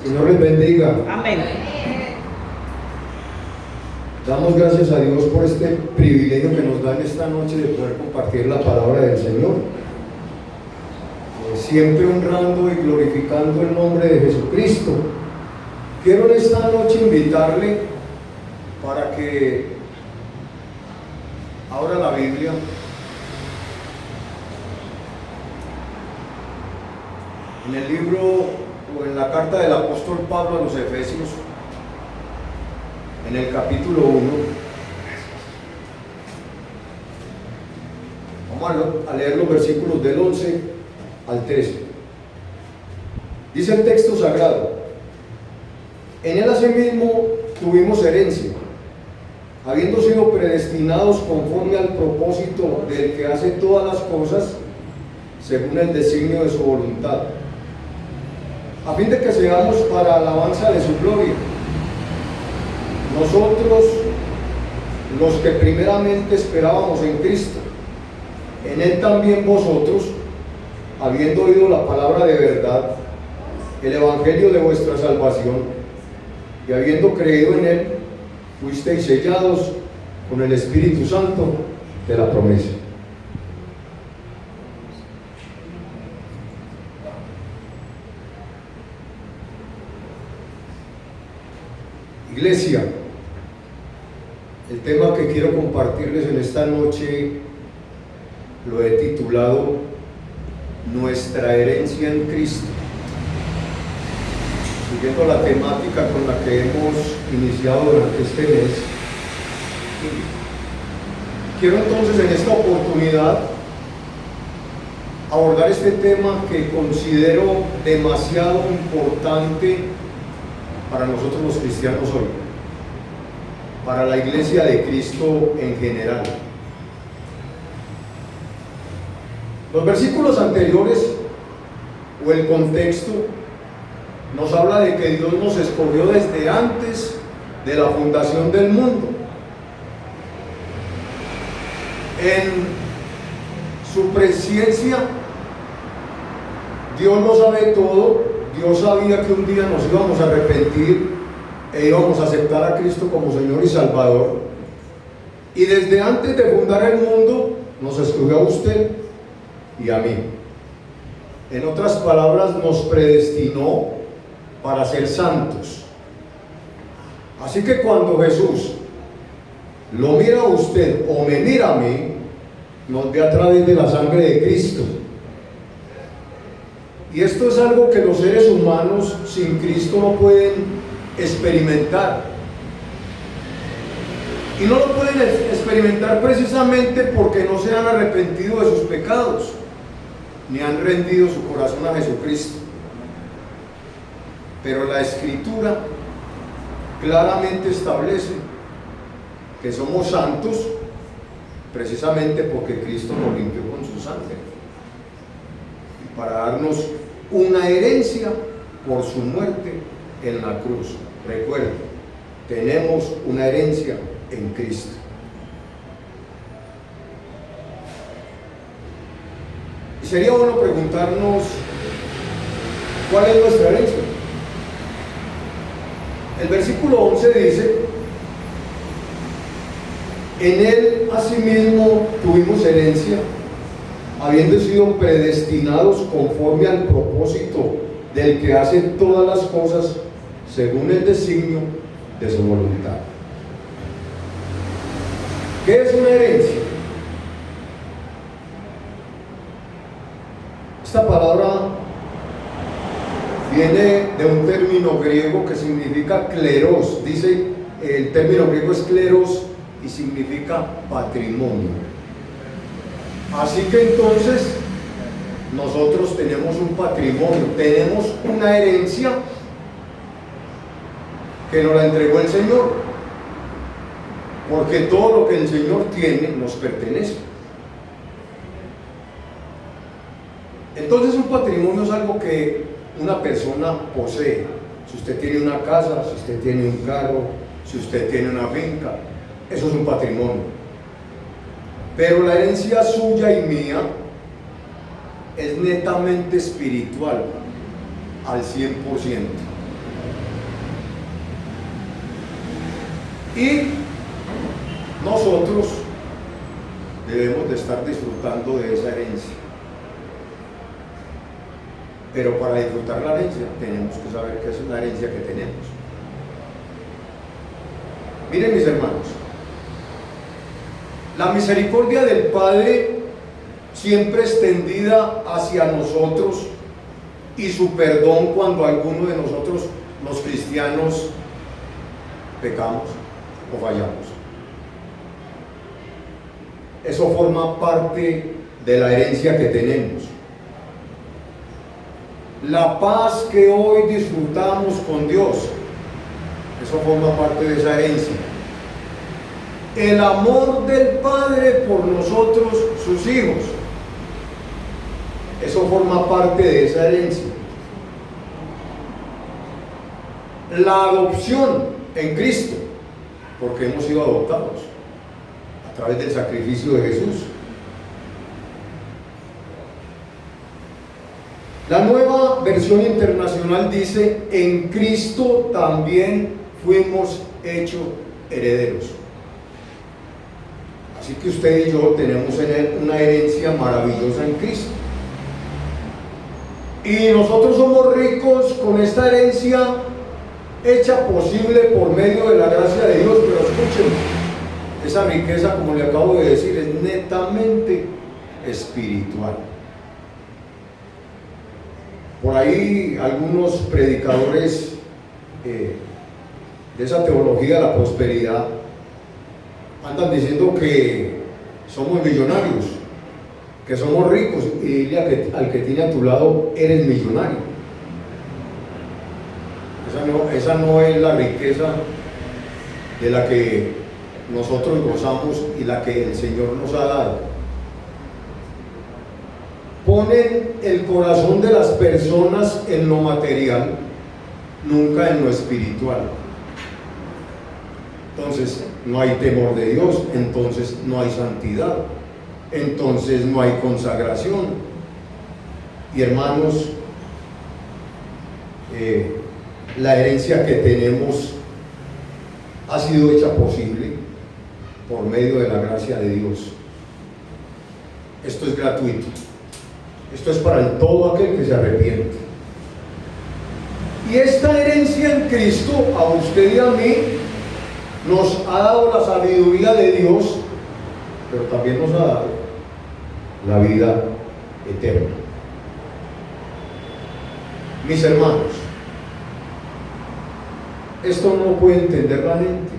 Señor les bendiga. Amén. Damos gracias a Dios por este privilegio que nos da en esta noche de poder compartir la palabra del Señor. Siempre honrando y glorificando el nombre de Jesucristo. Quiero en esta noche invitarle para que abra la Biblia. En el libro o en la carta del apóstol Pablo a los Efesios, en el capítulo 1, vamos a leer los versículos del 11 al 13. Dice el texto sagrado: en él asimismo tuvimos herencia, habiendo sido predestinados conforme al propósito del que hace todas las cosas según el designio de su voluntad, a fin de que seamos para alabanza de su gloria. Nosotros, los que primeramente esperábamos en Cristo, en Él también vosotros, habiendo oído la palabra de verdad, el evangelio de vuestra salvación, y habiendo creído en Él, fuisteis sellados con el Espíritu Santo de la promesa. Iglesia, el tema que quiero compartirles en esta noche lo he titulado Nuestra herencia en Cristo, siguiendo la temática con la que hemos iniciado durante este mes. Quiero entonces en esta oportunidad abordar este tema que considero demasiado importante para nosotros los cristianos hoy, para la iglesia de Cristo en general. Los versículos anteriores o el contexto nos habla de que Dios nos escogió desde antes de la fundación del mundo. En su presciencia, Dios lo sabe todo. Dios sabía que un día nos íbamos a arrepentir e íbamos a aceptar a Cristo como Señor y Salvador. Y desde antes de fundar el mundo, nos escogió a usted y a mí. En otras palabras, nos predestinó para ser santos. Así que cuando Jesús lo mira a usted o me mira a mí, nos ve a través de la sangre de Cristo. Y esto es algo que los seres humanos sin Cristo no pueden experimentar. Y no lo pueden experimentar precisamente porque no se han arrepentido de sus pecados, ni han rendido su corazón a Jesucristo. Pero la Escritura claramente establece que somos santos precisamente porque Cristo nos limpió con su sangre, y para darnos una herencia por su muerte en la cruz. Recuerden, tenemos una herencia en Cristo. Y sería bueno preguntarnos, ¿cuál es nuestra herencia? El versículo 11 dice: en él asimismo tuvimos herencia, habiendo sido predestinados conforme al propósito del que hace todas las cosas según el designio de su voluntad. ¿Qué es una herencia? Esta palabra viene de un término griego que significa kleros. Dice, el término griego es kleros y significa patrimonio. Así que entonces nosotros tenemos un patrimonio, tenemos una herencia que nos la entregó el Señor, porque todo lo que el Señor tiene nos pertenece. Entonces un patrimonio es algo que una persona posee. Si usted tiene una casa, si usted tiene un carro, si usted tiene una finca, eso es un patrimonio. Pero la herencia suya y mía es netamente espiritual, al 100%. Y nosotros debemos de estar disfrutando de esa herencia. Pero para disfrutar la herencia tenemos que saber qué es la herencia que tenemos. Miren, mis hermanos, la misericordia del Padre siempre extendida hacia nosotros y su perdón cuando alguno de nosotros, los cristianos, pecamos o fallamos. Eso forma parte de la herencia que tenemos. La paz que hoy disfrutamos con Dios, eso forma parte de esa herencia. El amor del Padre por nosotros, sus hijos, eso forma parte de esa herencia. La adopción en Cristo, porque hemos sido adoptados a través del sacrificio de Jesús. La Nueva Versión Internacional dice: en Cristo también fuimos hechos herederos. Así que usted y yo tenemos una herencia maravillosa en Cristo. Y nosotros somos ricos con esta herencia hecha posible por medio de la gracia de Dios. Pero escuchen, esa riqueza, como le acabo de decir, es netamente espiritual. Por ahí algunos predicadores de esa teología de la prosperidad andan diciendo que somos millonarios, que somos ricos, y dile al que tiene a tu lado: eres millonario. Esa no es la riqueza de la que nosotros gozamos y la que el Señor nos ha dado. Ponen el corazón de las personas en lo material, nunca en lo espiritual. Entonces no hay temor de Dios, entonces no hay santidad, entonces no hay consagración. Y hermanos, la herencia que tenemos ha sido hecha posible por medio de la gracia de Dios. Esto es gratuito. Esto es para todo aquel que se arrepiente. Y esta herencia en Cristo, a usted y a mí, nos ha dado la sabiduría de Dios, pero también nos ha dado la vida eterna. Mis hermanos, esto no puede entender la gente.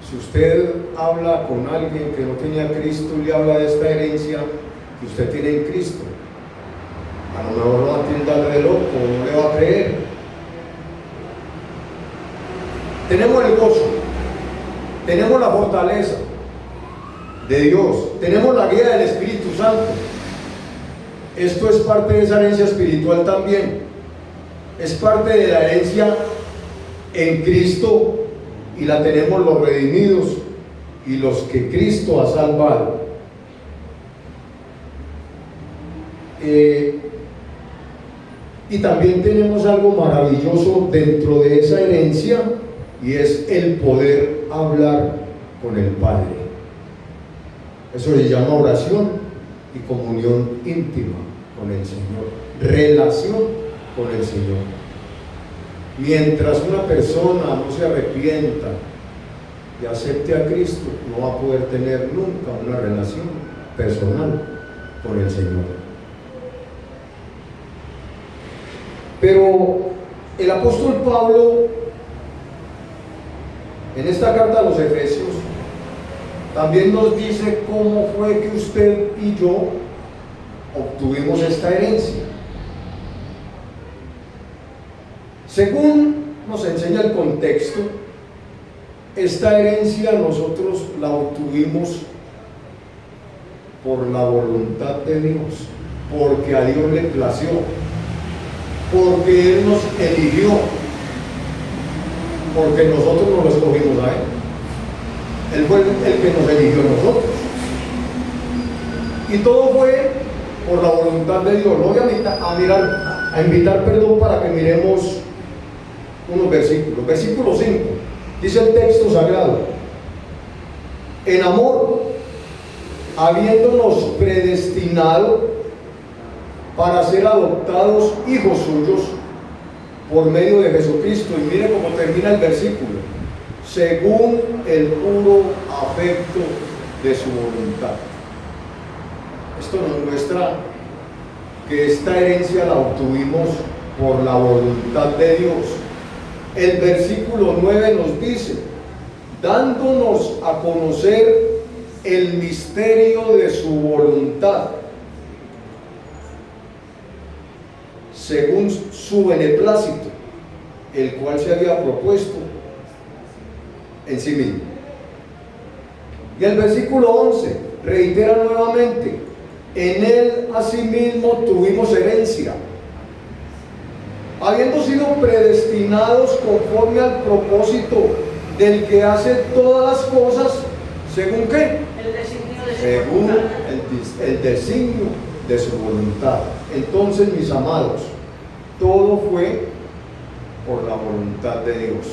Si usted habla con alguien que no tenía a Cristo y le habla de esta herencia que usted tiene en Cristo, a lo mejor lo va a tildar de loco, no le va a creer. Tenemos el gozo, tenemos la fortaleza de Dios, tenemos la guía del Espíritu Santo. Esto es parte de esa herencia espiritual también. Es parte de la herencia en Cristo, y la tenemos los redimidos y los que Cristo ha salvado. Y también tenemos algo maravilloso dentro de esa herencia, y es el poder hablar con el Padre. Eso se llama oración y comunión íntima con el Señor, relación con el Señor. Mientras una persona no se arrepienta y acepte a Cristo, no va a poder tener nunca una relación personal con el Señor. Pero el apóstol Pablo, en esta carta a los Efesios, también nos dice cómo fue que usted y yo obtuvimos esta herencia. Según nos enseña el contexto, esta herencia nosotros la obtuvimos por la voluntad de Dios, porque a Dios le plació, porque Él nos eligió, porque nosotros no lo escogimos a Él. Él fue el que nos eligió a nosotros. Y todo fue por la voluntad de Dios. Lo voy a invitar para que miremos unos versículos. Versículo 5. Dice el texto sagrado: en amor, habiéndonos predestinado para ser adoptados hijos suyos por medio de Jesucristo. Y mire cómo termina el versículo: según el puro afecto de su voluntad. Esto nos muestra que esta herencia la obtuvimos por la voluntad de Dios. El versículo 9 nos dice: dándonos a conocer el misterio de su voluntad, según su beneplácito, el cual se había propuesto en sí mismo. Y el versículo 11 reitera nuevamente: en él asimismo tuvimos herencia, habiendo sido predestinados conforme al propósito del que hace todas las cosas, ¿según qué? El designio de su Según voluntad. el designio de su voluntad. Entonces, mis amados, todo fue por la voluntad de Dios,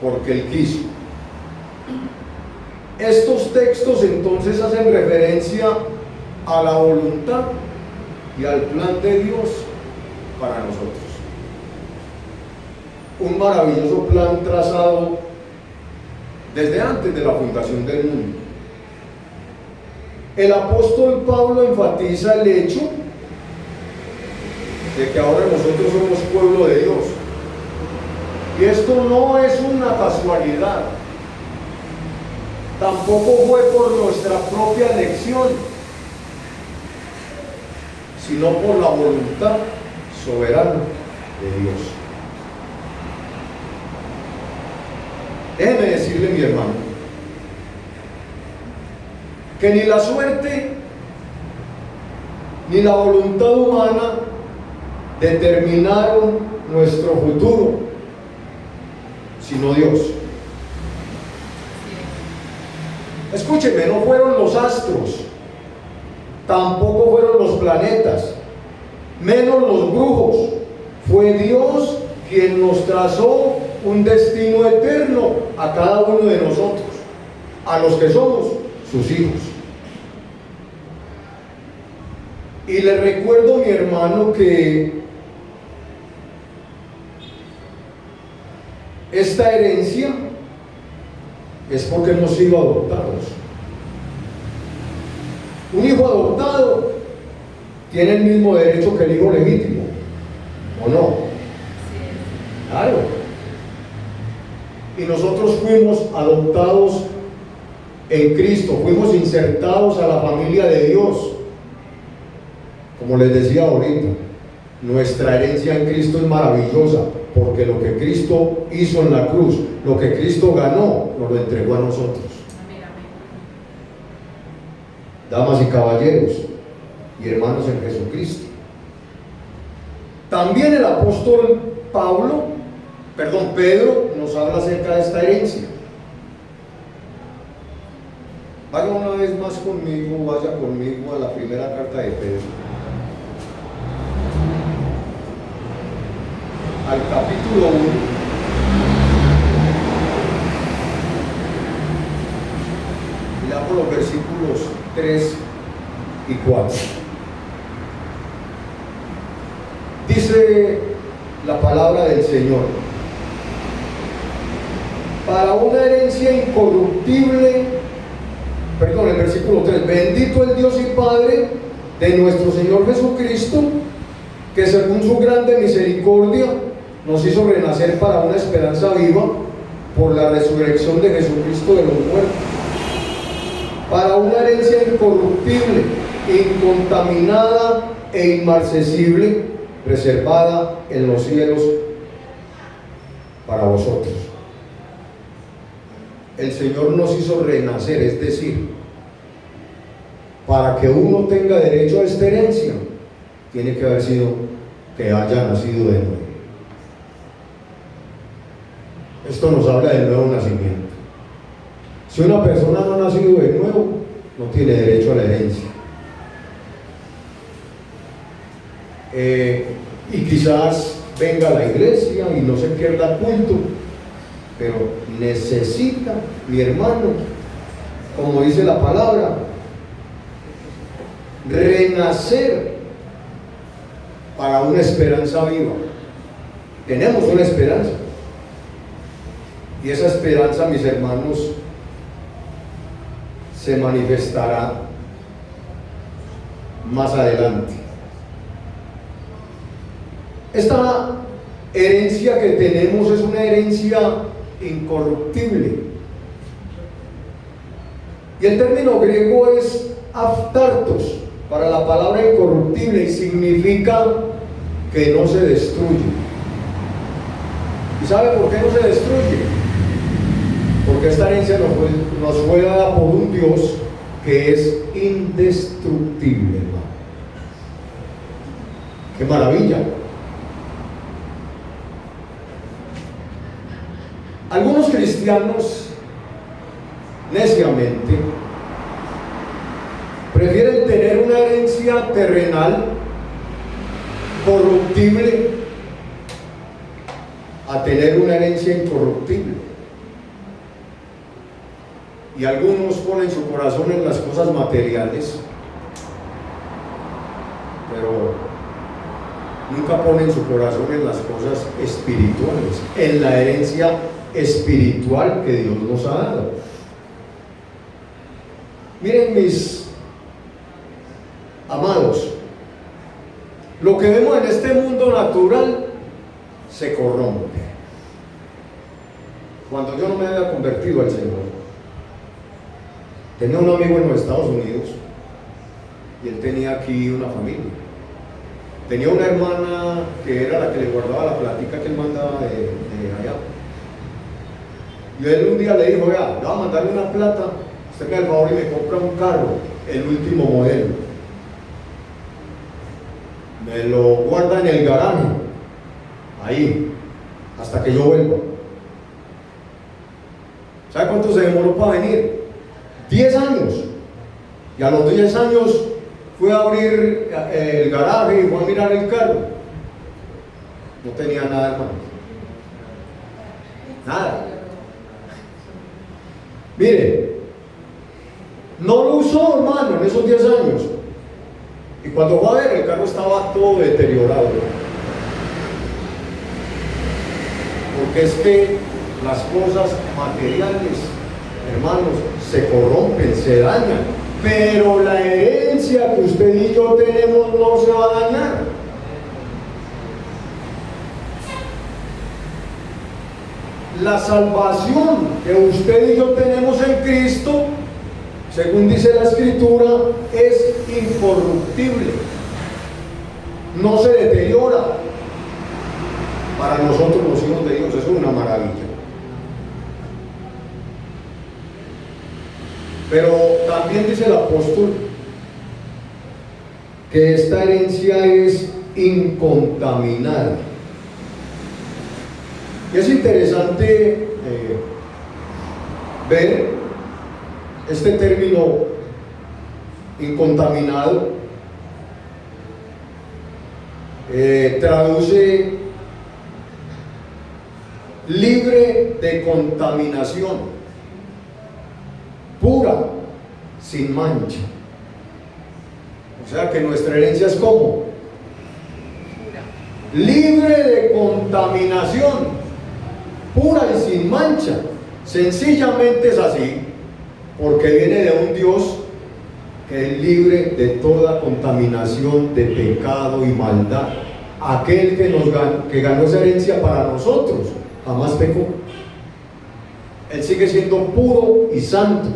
porque Él quiso. Estos textos entonces hacen referencia a la voluntad y al plan de Dios para nosotros. Un maravilloso plan trazado desde antes de la fundación del mundo. El apóstol Pablo enfatiza el hecho de que ahora nosotros somos pueblo de Dios. Y esto no es una casualidad, tampoco fue por nuestra propia elección, sino por la voluntad soberana de Dios. Déjeme decirle, mi hermano, que ni la suerte ni la voluntad humana determinaron nuestro futuro, sino Dios. Escúcheme, no fueron los astros, tampoco fueron los planetas, menos los brujos. Fue Dios quien nos trazó un destino eterno a cada uno de nosotros, a los que somos sus hijos. Y le recuerdo, mi hermano, que esta herencia es porque hemos sido adoptados. Un hijo adoptado tiene el mismo derecho que el hijo legítimo, ¿o no? Claro. Y nosotros fuimos adoptados en Cristo, fuimos insertados a la familia de Dios. Como les decía ahorita, nuestra herencia en Cristo es maravillosa, porque lo que Cristo hizo en la cruz, lo que Cristo ganó, nos lo entregó a nosotros. Damas y caballeros y hermanos en Jesucristo. También el apóstol Pedro nos habla acerca de esta herencia. Vaya una vez más conmigo, vaya conmigo a la primera carta de Pedro, al capítulo 1. Leamos los versículos 3 y 4. Dice la palabra del Señor: para una herencia incorruptible, el versículo 3: bendito el Dios y Padre de nuestro Señor Jesucristo, que según su grande misericordia nos hizo renacer para una esperanza viva por la resurrección de Jesucristo de los muertos, para una herencia incorruptible, incontaminada e inmarcesible, reservada en los cielos para vosotros. El Señor nos hizo renacer, es decir, para que uno tenga derecho a esta herencia, tiene que haya nacido de nuevo. Esto nos habla del nuevo nacimiento. Si una persona no ha nacido de nuevo, no tiene derecho a la herencia. Y quizás venga a la iglesia y no se pierda culto, pero necesita, mi hermano, como dice la palabra, renacer para una esperanza viva. Tenemos una esperanza, y esa esperanza, mis hermanos, se manifestará más adelante. Esta herencia que tenemos es una herencia incorruptible, y el término griego es aftartos para la palabra incorruptible, y significa que no se destruye. ¿Y sabe por qué no se destruye? Porque esta herencia nos fue dada por un Dios que es indestructible, hermano. ¡Qué maravilla! Algunos cristianos neciamente prefieren tener una herencia terrenal corruptible a tener una herencia incorruptible. Y algunos ponen su corazón en las cosas materiales, pero nunca ponen su corazón en las cosas espirituales, en la herencia espiritual que Dios nos ha dado. Miren, mis amados, lo que vemos en este mundo natural se corrompe. Cuando yo no me había convertido al Señor, tenía un amigo en los Estados Unidos, y él tenía aquí una familia. Tenía una hermana que era la que le guardaba la plática que él mandaba de allá. Y él un día le dijo: vea, le voy a mandarle una plata, usted me da el favor y me compra un carro, el último modelo. Me lo guarda en el garaje, ahí, hasta que yo vuelva. ¿Sabe cuánto se demoró para venir? 10 años. Y a los 10 años fue a abrir el garaje y fue a mirar el carro. No tenía nada, hermano. Nada. Mire, no lo usó, hermano, en esos 10 años. Y cuando fue a ver, el carro estaba todo deteriorado. Porque es que las cosas materiales, hermanos, se corrompen, se dañan, pero la herencia que usted y yo tenemos no se va a dañar. La salvación que usted y yo tenemos en Cristo, según dice la Escritura, es incorruptible, no se deteriora. Para nosotros los hijos de Dios eso es una maravilla. Pero también dice el apóstol que esta herencia es incontaminada. Y es interesante ver este término incontaminado. Traduce libre de contaminación, pura, sin mancha. O sea que nuestra herencia es como libre de contaminación, pura y sin mancha. Sencillamente es así porque viene de un Dios que es libre de toda contaminación de pecado y maldad. Aquel que ganó esa herencia para nosotros jamás pecó. Él sigue siendo puro y santo.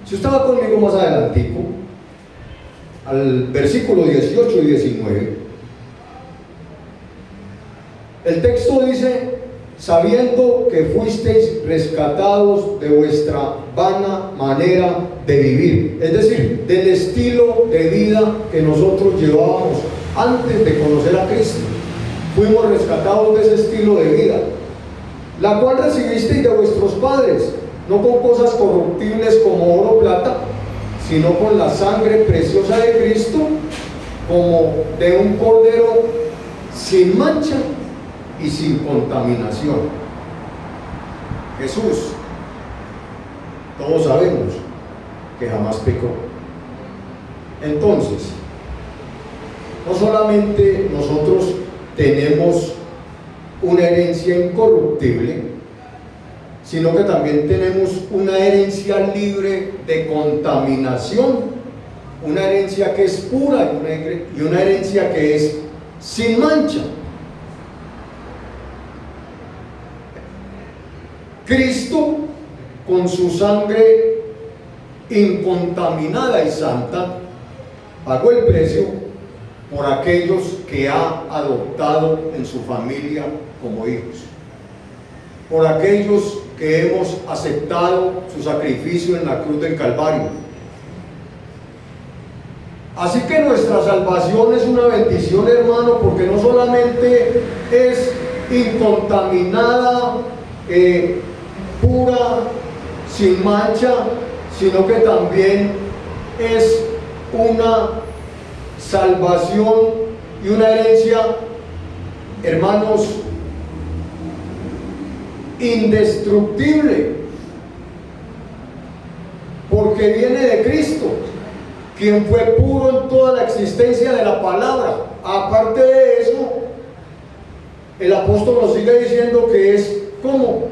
Si usted va conmigo más adelantico al versículo 18 y 19, el texto dice: sabiendo que fuisteis rescatados de vuestra vana manera de vivir, es decir, del estilo de vida que nosotros llevábamos antes de conocer a Cristo. Fuimos rescatados de ese estilo de vida, la cual recibisteis de vuestros padres, no con cosas corruptibles como oro o plata, sino con la sangre preciosa de Cristo, como de un cordero sin mancha y sin contaminación. Jesús, todos sabemos que jamás pecó. Entonces, no solamente nosotros tenemos una herencia incorruptible, sino que también tenemos una herencia libre de contaminación, una herencia que es pura y una herencia que es sin mancha. Cristo, con su sangre incontaminada y santa, pagó el precio por aquellos que ha adoptado en su familia como hijos, por aquellos que hemos aceptado su sacrificio en la cruz del Calvario. Así que nuestra salvación es una bendición, hermano, porque no solamente es incontaminada, pura, sin mancha, sino que también es una salvación y una herencia, hermanos, indestructible, porque viene de Cristo, quien fue puro en toda la existencia de la palabra. Aparte de eso, el apóstol nos sigue diciendo que es como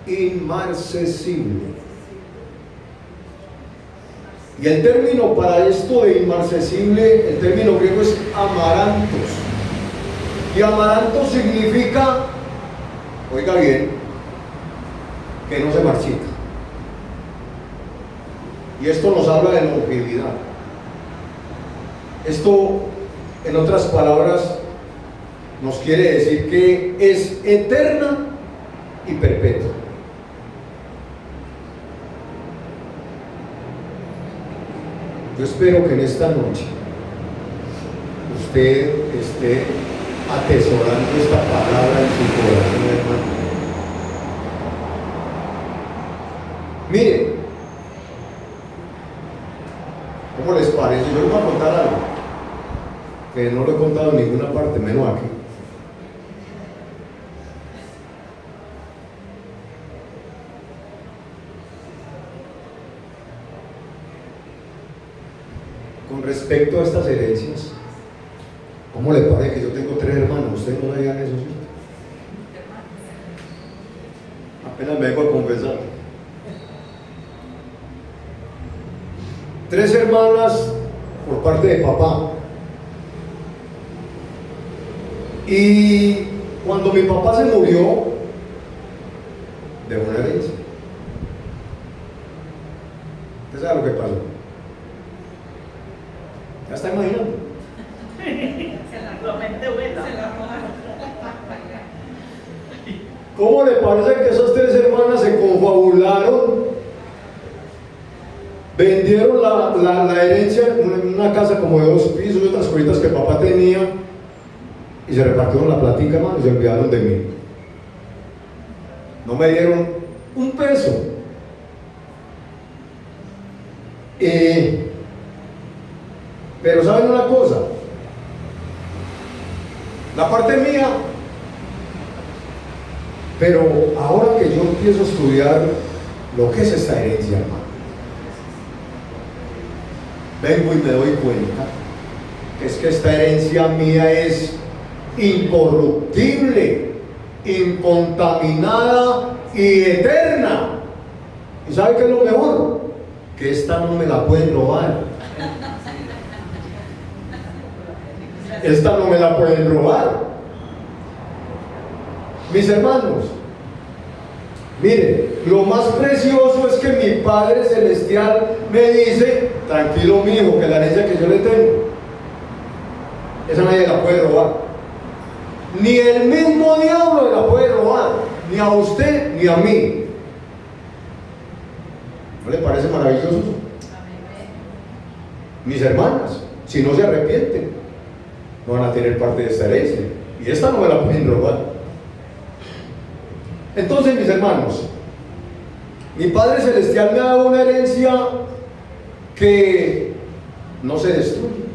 inmarcesible. Y el término para esto de inmarcesible, el término griego es amarantos. Y amarantos significa, oiga bien, que no se marchita. Y esto nos habla de longevidad. Esto, en otras palabras, nos quiere decir que es eterna y perpetua. Yo espero que en esta noche usted esté atesorando esta palabra en su corazón, hermano. Mire, ¿cómo les parece? Yo les voy a contar algo que no lo he contado en ninguna parte, menos aquí. Con respecto a estas herencias, ¿cómo le parece que yo tengo 3 hermanos? ¿Ustedes no sabían eso? ¿Sí? Apenas me vengo a confesar. 3 hermanas por parte de papá. Y cuando mi papá se murió, dejó una herencia. ¿Usted sabe lo que pasó? ¿Ya está imaginando? Se la promete buena. ¿Cómo le parece que esas 3 hermanas se confabularon? Vendieron la herencia en una casa como de 2 pisos y otras cositas que papá tenía y se repartieron la platica, hermano, y se olvidaron de mí. No me dieron un peso. Pero ¿saben una cosa? La parte mía, pero ahora que yo empiezo a estudiar lo que es esta herencia, hermano, vengo y me doy cuenta que es que esta herencia mía es incorruptible, incontaminada y eterna. ¿Y sabe qué es lo mejor? Que esta no me la pueden robar. Esta no me la pueden robar. Mis hermanos, miren, lo más precioso es que mi Padre Celestial me dice: tranquilo, mi hijo, que la herencia que yo le tengo, esa nadie la puede robar. Ni el mismo diablo la puede robar, ni a usted ni a mí. ¿No le parece maravilloso eso? Mis hermanas, si no se arrepienten, no van a tener parte de esta herencia, y esta no me la pueden robar. Entonces, mis hermanos, mi Padre Celestial me ha dado una herencia que no se destruye,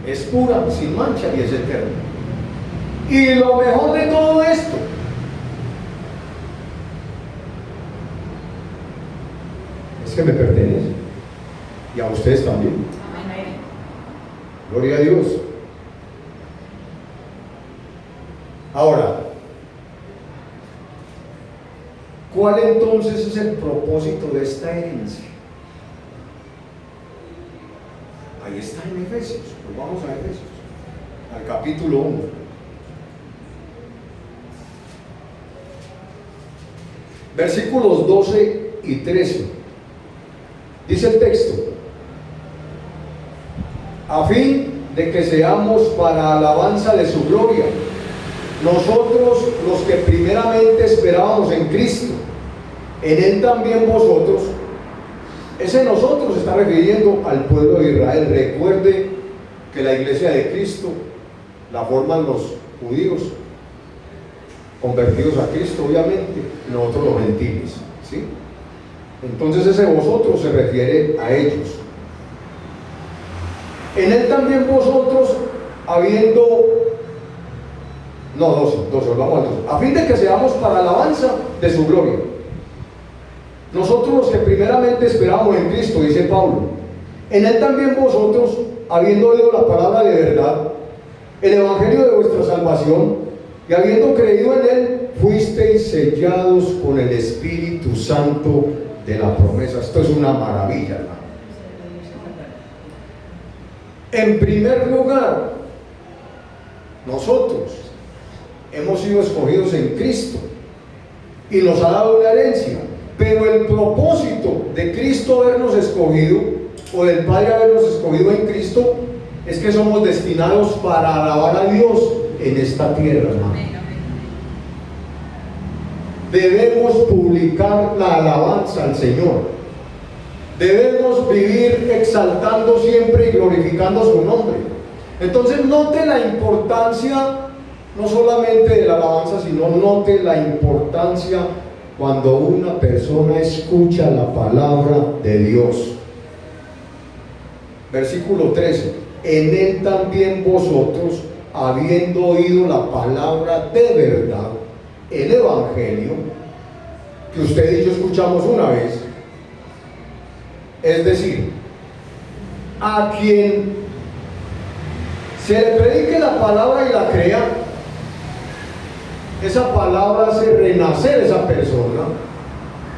es pura, sin mancha y es eterna. Y lo mejor de todo esto es que me pertenece. Y a ustedes también. Amén. Gloria a Dios. Ahora, ¿cuál entonces es el propósito de esta herencia? Ahí está en Efesios. Pues vamos a Efesios, al capítulo 1. Versículos 12 y 13. Dice el texto: a fin de que seamos para alabanza de su gloria, nosotros los que primeramente esperábamos en Cristo, en Él también vosotros. Ese nosotros está refiriendo al pueblo de Israel. Recuerde que la iglesia de Cristo la forman los judíos convertidos a Cristo, obviamente, y nosotros los gentiles, ¿sí? Entonces ese vosotros se refiere a ellos. En Él también vosotros, habiendo... No, 12, vamos al 12. A fin de que seamos para alabanza de su gloria. Nosotros los que primeramente esperamos en Cristo, dice Pablo, en Él también vosotros, habiendo oído la palabra de verdad, el evangelio de vuestra salvación, y habiendo creído en Él, fuisteis sellados con el Espíritu Santo de la promesa. Esto es una maravilla, hermano. En primer lugar, nosotros hemos sido escogidos en Cristo y nos ha dado una herencia, pero el propósito de Cristo habernos escogido, o del Padre habernos escogido en Cristo, es que somos destinados para alabar a Dios en esta tierra, hermano. Debemos publicar la alabanza al Señor. Debemos vivir exaltando siempre y glorificando su nombre. Entonces note la importancia no solamente de la alabanza, sino note la importancia cuando una persona escucha la palabra de Dios. Versículo 13: en Él también vosotros, habiendo oído la palabra de verdad, el evangelio, que usted y yo escuchamos una vez, es decir, a quien se le predique la palabra y la crea, esa palabra hace renacer a esa persona,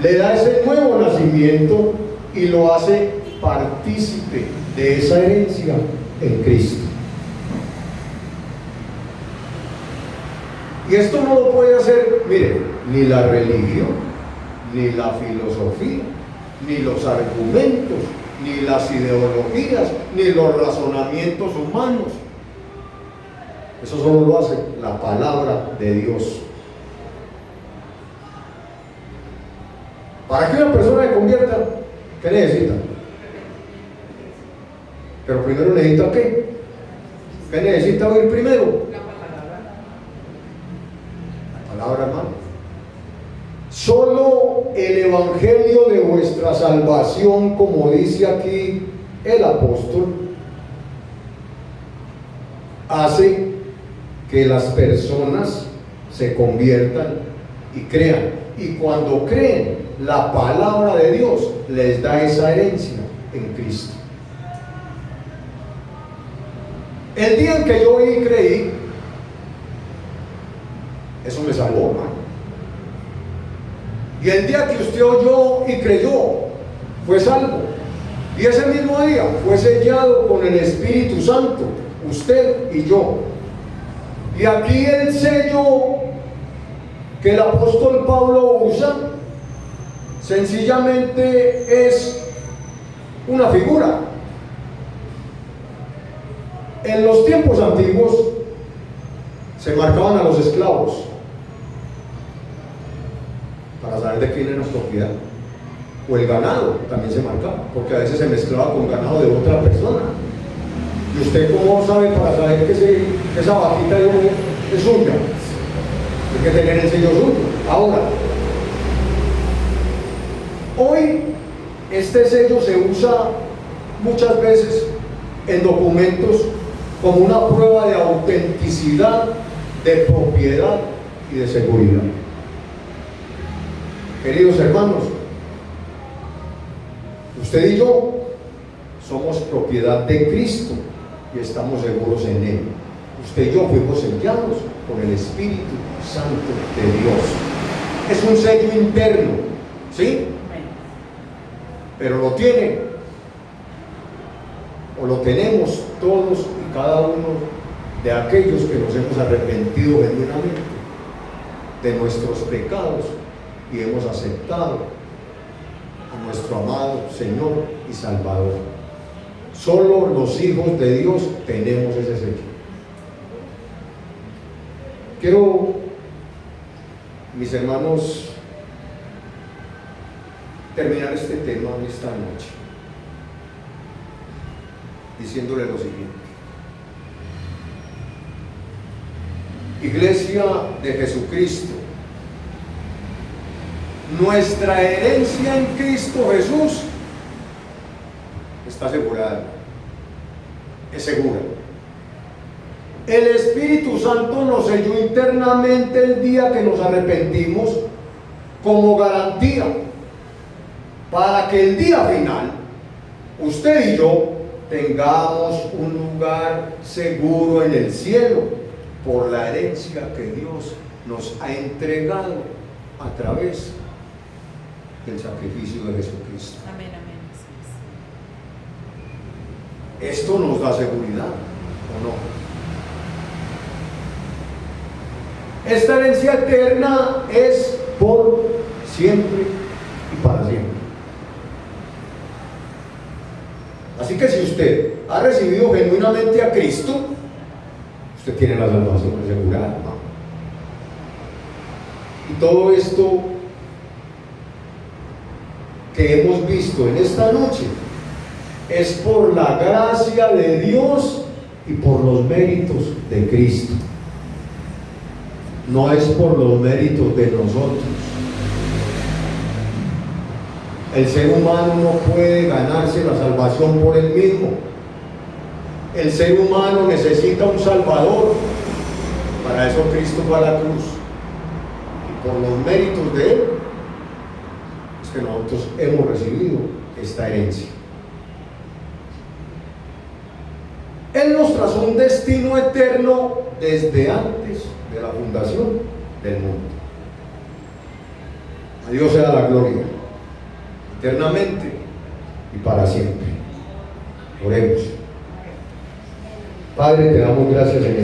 le da ese nuevo nacimiento y lo hace partícipe de esa herencia en Cristo. Y esto no lo puede hacer, mire, ni la religión, ni la filosofía, ni los argumentos, ni las ideologías, ni los razonamientos humanos. Eso solo lo hace la palabra de Dios. Para que una persona se convierta, ¿qué necesita? Pero primero necesita ¿qué? ¿Qué necesita oír primero? La palabra, hermano. Solo el evangelio de vuestra salvación, como dice aquí el apóstol, hace que las personas se conviertan y crean. Y cuando creen, la palabra de Dios les da esa herencia en Cristo. El día en que yo oí y creí, eso me salvó, hermano. Y el día que usted oyó y creyó, fue salvo. Y ese mismo día fue sellado con el Espíritu Santo, usted y yo. Y aquí el sello que el apóstol Pablo usa, sencillamente es una figura. En los tiempos antiguos se marcaban a los esclavos para saber de quién era propiedad, o el ganado también se marcaba, porque a veces se mezclaba con ganado de otra persona. ¿Y usted cómo sabe para saber que esa vaquita es suya? Hay que tener el sello suyo. Ahora, hoy este sello se usa muchas veces en documentos como una prueba de autenticidad de propiedad y de seguridad. Queridos hermanos, usted y yo somos propiedad de Cristo y estamos seguros en Él. Usted y yo fuimos sellados por el Espíritu Santo de Dios. Es un sello interno, ¿sí? Pero lo tiene, o lo tenemos todos y cada uno de aquellos que nos hemos arrepentido genuinamente de nuestros pecados y hemos aceptado a nuestro amado Señor y Salvador. Solo los hijos de Dios tenemos ese sello. Quiero, mis hermanos, terminar este tema esta noche diciéndole lo siguiente. Iglesia de Jesucristo, nuestra herencia en Cristo Jesús está asegurada, es segura. El Espíritu Santo nos selló internamente el día que nos arrepentimos como garantía para que el día final usted y yo tengamos un lugar seguro en el cielo por la herencia que Dios nos ha entregado a través del sacrificio de Jesucristo. Amén, amén. Esto nos da seguridad, ¿o no? Esta herencia eterna es por siempre y para siempre. Así que si usted ha recibido genuinamente a Cristo, usted tiene la salvación asegurada, ¿no? Y todo esto que hemos visto en esta noche es por la gracia de Dios y por los méritos de Cristo. No es por los méritos de nosotros. El ser humano no puede ganarse la salvación por él mismo. El ser humano necesita un Salvador. Para eso Cristo fue a la cruz. Y por los méritos de Él es que nosotros hemos recibido esta herencia. Él nos trazó un destino eterno desde antes de la fundación del mundo. A Dios sea la gloria, eternamente y para siempre. Oremos. Padre, te damos gracias en